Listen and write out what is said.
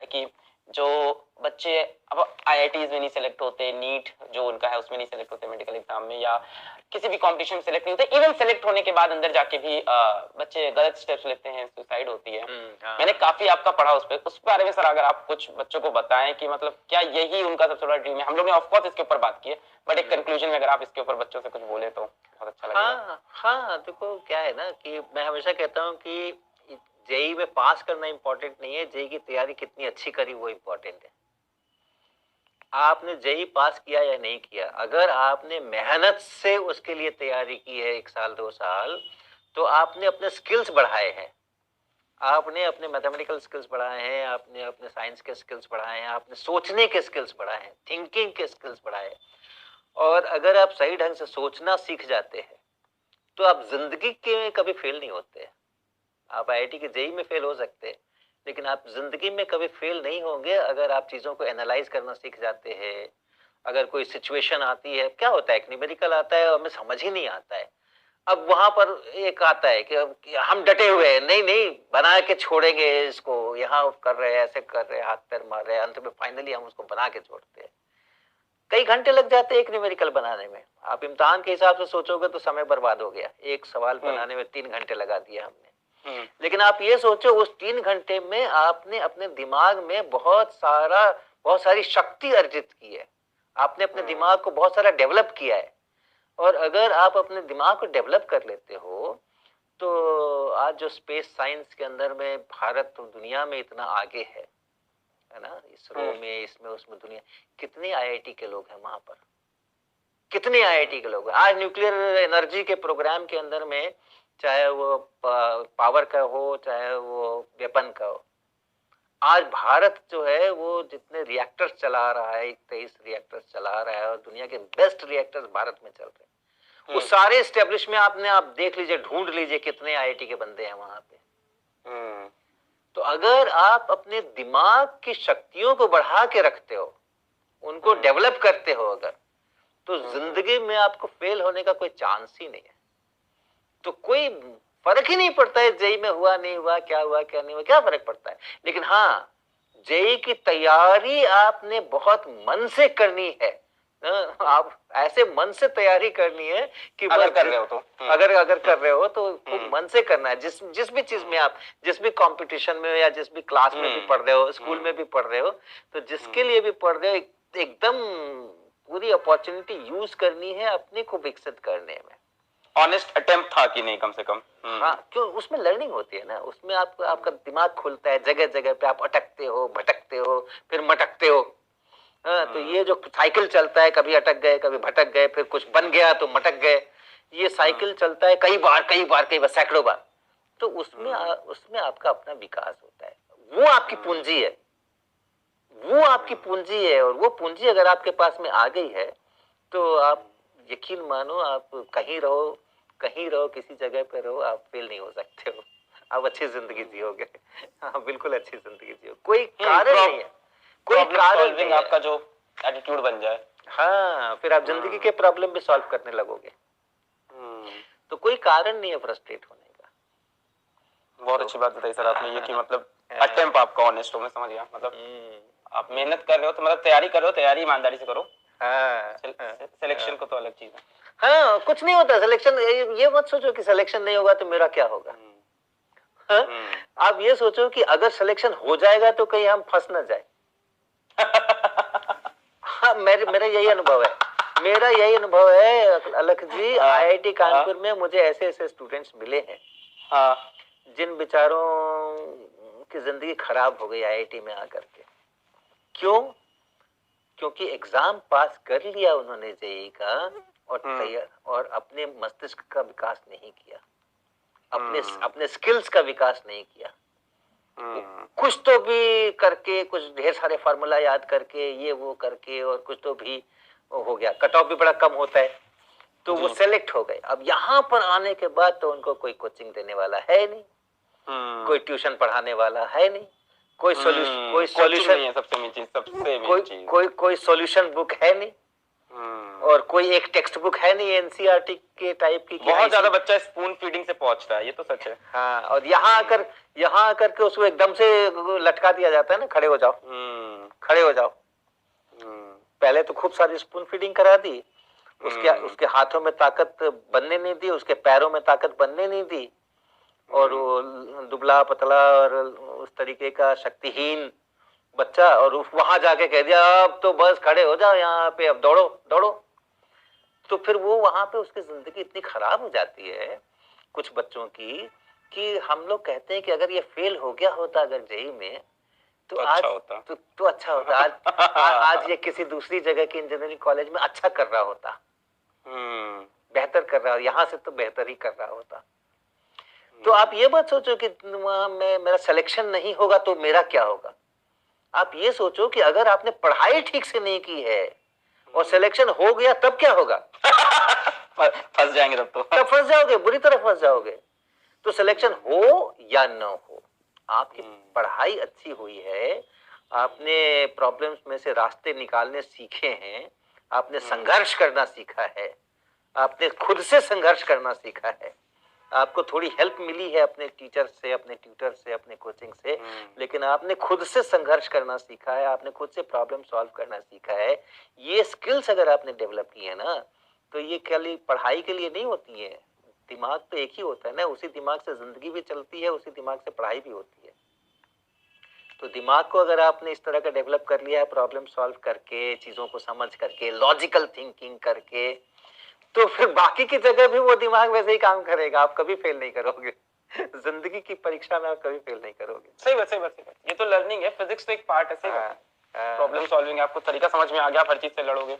कि जो बच्चे अब आईआईटीज में नहीं सेलेक्ट होते, नीट जो उनका है उसमें नहीं सेलेक्ट होते मेडिकल एग्जाम में, या किसी भी कंपटीशन में सेलेक्ट नहीं होते, इवन सेलेक्ट होने के बाद अंदर जाके भी बच्चे गलत स्टेप्स लेते हैं, सुसाइड होती है। मैंने काफी आपका पढ़ा उस बारे में। सर अगर आप कुछ बच्चों को बताएं कि मतलब क्या यही उनका सबसे बड़ा ड्रीम है? हम लोग ने ऑफकोर्स इसके ऊपर बात की है, बट एक कंक्लूजन में अगर आप इसके ऊपर बच्चों से कुछ बोले तो बहुत अच्छा लगेगा। हाँ, देखो क्या है ना कि मैं हमेशा कहता हूँ कि जेई में पास करना इम्पोर्टेंट नहीं है, जेई की तैयारी कितनी अच्छी करी वो इम्पोर्टेंट है। आपने जेई पास किया या नहीं किया, अगर आपने मेहनत से उसके लिए तैयारी की है 1 साल 2 साल, तो आपने अपने स्किल्स बढ़ाए हैं, आपने अपने मैथमेटिकल स्किल्स बढ़ाए हैं, आपने अपने साइंस के स्किल्स बढ़ाए हैं, आपने सोचने के स्किल्स बढ़ाए हैं, थिंकिंग के स्किल्स बढ़ाए हैं। और अगर आप सही ढंग से सोचना सीख जाते हैं तो आप जिंदगी के कभी फेल नहीं होते। आप आईआईटी के जेई में फेल हो सकते हैं, लेकिन आप जिंदगी में कभी फेल नहीं होंगे अगर आप चीजों को एनालाइज करना सीख जाते हैं। अगर कोई सिचुएशन आती है, क्या होता है, एक न्यूमेरिकल आता है और हमें समझ ही नहीं आता है, अब वहां पर एक आता है कि हम डटे हुए हैं, नहीं नहीं बना के छोड़ेंगे इसको, यहाँ कर रहे हैं, ऐसे कर रहे हैं, हाथ पैर मार रहे हैं, अंत में फाइनली हम उसको बना के छोड़ते हैं। कई घंटे लग जाते हैं एक न्यूमेरिकल बनाने में। आप इम्तिहान के हिसाब से सोचोगे तो समय बर्बाद हो गया, एक सवाल बनाने में 3 घंटे लगा दिए हमने। लेकिन आप ये सोचो उस 3 घंटे में आपने अपने दिमाग में बहुत सारी शक्ति अर्जित की है, आपने अपने दिमाग को बहुत सारा डेवलप किया है। और अगर आप अपने दिमाग को डेवलप कर लेते हो तो आज जो स्पेस साइंस के अंदर में भारत तो दुनिया में इतना आगे है ना, इसरो में, इसमें उसमें, दुनिया कितने आईआईटी के लोग हैं वहां पर, कितने आईआईटी के लोग हैं। आज न्यूक्लियर एनर्जी के प्रोग्राम के अंदर में, चाहे वो पावर का हो चाहे वो वेपन का हो, आज भारत जो है वो जितने रिएक्टर्स चला रहा है, 23 रिएक्टर्स चला रहा है और दुनिया के बेस्ट रिएक्टर्स भारत में चल रहे हैं। वो सारे एस्टेब्लिश में आपने आप देख लीजिए, ढूंढ लीजिए कितने आईआईटी के बंदे हैं वहां पे। तो अगर आप अपने दिमाग की शक्तियों को बढ़ा के रखते हो, उनको डेवलप करते हो अगर, तो जिंदगी में आपको फेल होने का कोई चांस ही नहीं है। तो कोई फर्क ही नहीं पड़ता है जेई में हुआ नहीं हुआ, क्या हुआ क्या नहीं हुआ, क्या फर्क पड़ता है। लेकिन हाँ, जेई की तैयारी आपने बहुत मन से करनी है। आप ऐसे मन से तैयारी करनी है कि अगर कर रहे हो तो अगर कर रहे हो तो खूब मन से करना है। जिस भी चीज में आप, जिस भी कंपटीशन में या जिस भी क्लास में भी पढ़ रहे हो, स्कूल में भी पढ़ रहे हो, तो जिसके लिए भी पढ़ रहे हो एकदम पूरी अपॉर्चुनिटी यूज करनी है अपने को विकसित करने में। ऑनेस्ट अटेम्प्ट था कि नहीं कम से कम। हाँ, क्यों, उसमें लर्निंग होती है ना, उसमें आपका दिमाग खुलता है, जगह जगह पे आप अटकते हो, भटकते हो, फिर मटकते हो। तो ये जो साइकिल चलता है, कभी अटक गए, कभी भटक गए, फिर कुछ बन गया तो मटक गए, ये साइकिल चलता है कई बार सैकड़ों बार। तो उसमें आपका अपना विकास होता है, वो आपकी पूंजी है, वो आपकी पूंजी है। और वो पूंजी अगर आपके पास में आ गई है तो आप यकीन मानो, आप कहीं रहो किसी जगह पे रहो, आप फेल नहीं हो सकते हो, आप अच्छी जिंदगी जियोगे। हाँ, बिल्कुल अच्छी जिंदगी जियो, कोई कारण नहीं है, कोई कारण नहीं, आपका जो एटीट्यूड बन जाए। हाँ, फिर आप जिंदगी के प्रॉब्लम भी सॉल्व करने लगोगे। तो कोई कारण नहीं है फ्रस्ट्रेट होने का। बहुत अच्छी बात बताई सर आपने, ये कि मतलब अटेम्प्ट आपका ऑनेस्ट हो, मैं समझ गया। मतलब आप मेहनत कर रहे हो तो मतलब तैयारी कर रहे हो, तैयारी ईमानदारी से करो। सिलेक्शन को तो अलग चीज है। हाँ, कुछ नहीं होता सिलेक्शन, ये मत सोचो कि सिलेक्शन नहीं होगा तो मेरा क्या होगा। आप ये सोचो कि अगर सिलेक्शन हो जाएगा तो कहीं हम फंस ना जाए। हाँ, मेरा यही अनुभव है, अलख जी। आईआईटी कानपुर में मुझे ऐसे स्टूडेंट्स मिले हैं जिन बेचारों की जिंदगी खराब हो गई आईआईटी में आकर के। क्यों? क्योंकि एग्जाम पास कर लिया उन्होंने जेईई का और अपने मस्तिष्क का विकास नहीं किया, अपने स्किल्स का विकास नहीं किया। कुछ तो भी करके, कुछ ढेर सारे फार्मूला याद करके, ये वो करके, और कुछ तो भी हो गया, कट ऑफ भी बड़ा कम होता है, तो वो सेलेक्ट हो गए। अब यहाँ पर आने के बाद तो उनको कोई कोचिंग देने वाला है नहीं, कोई ट्यूशन पढ़ाने वाला है नहीं, कोई सॉल्यूशन नहीं है, सबसे मेन चीज, कोई सॉल्यूशन बुक है नहीं। और कोई एक टेक्स्ट बुक है नहीं एनसीईआरटी के टाइप की, बहुत ज्यादा बच्चा स्पून फीडिंग से पहुंचता है, ये तो सच है। हाँ, और यहाँ आकर के उसको एकदम से लटका दिया जाता है ना, खड़े हो जाओ, खड़े हो जाओ। पहले तो खूब सारी स्पून फीडिंग करा दी, उसके हाथों में ताकत बनने नहीं दी, उसके पैरों में ताकत बनने नहीं दी, और वो दुबला पतला और उस तरीके का शक्तिहीन बच्चा, और वहां जाके कह दिया अब तो बस खड़े हो जाओ यहाँ पे, अब दौड़ो दौड़ो। तो फिर वो वहां पे उसकी जिंदगी इतनी खराब हो जाती है कुछ बच्चों की, कि हम लोग कहते हैं कि अगर ये फेल हो गया होता अगर जेई में तो आज अच्छा होता। तो अच्छा होता। आज ये किसी दूसरी जगह के इंजीनियरिंग कॉलेज में अच्छा कर रहा होता, बेहतर कर रहा, यहाँ से तो बेहतर ही कर रहा होता। तो आप ये मत सोचो कि वहां में मेरा सिलेक्शन नहीं होगा तो मेरा क्या होगा। आप ये सोचो कि अगर आपने पढ़ाई ठीक से नहीं की है और सिलेक्शन हो गया तब क्या होगा। फंस जाएंगे तब फंस जाओगे, बुरी तरह फंस जाओगे। तो सिलेक्शन हो या न हो, आपकी पढ़ाई अच्छी हुई है, आपने प्रॉब्लम्स में से रास्ते निकालने सीखे हैं, आपने संघर्ष करना सीखा है, आपने खुद से संघर्ष करना सीखा है, आपको थोड़ी हेल्प मिली है अपने टीचर से, अपने ट्यूटर से, अपने कोचिंग से, लेकिन आपने खुद से संघर्ष करना सीखा है, आपने खुद से प्रॉब्लम सॉल्व करना सीखा है। ये स्किल्स अगर आपने डेवलप की है ना, तो ये खाली पढ़ाई के लिए नहीं होती है। दिमाग तो एक ही होता है ना, उसी दिमाग से जिंदगी भी चलती है, उसी दिमाग से पढ़ाई भी होती है। तो दिमाग को अगर आपने इस तरह का डेवलप कर लिया है, प्रॉब्लम सॉल्व करके, चीजों को समझ करके, लॉजिकल थिंकिंग करके, तो फिर बाकी की जगह भी वो दिमाग वैसे ही काम करेगा, आप कभी फेल नहीं करोगे। जिंदगी की परीक्षा में आप कभी फेल नहीं करोगे। सही बात, सही बात, सही बात। ये तो लर्निंग है, फिजिक्स तो एक पार्ट है। सही बात, प्रॉब्लम सॉल्विंग, आपको तरीका समझ में आ गया, हर चीज से लड़ोगे।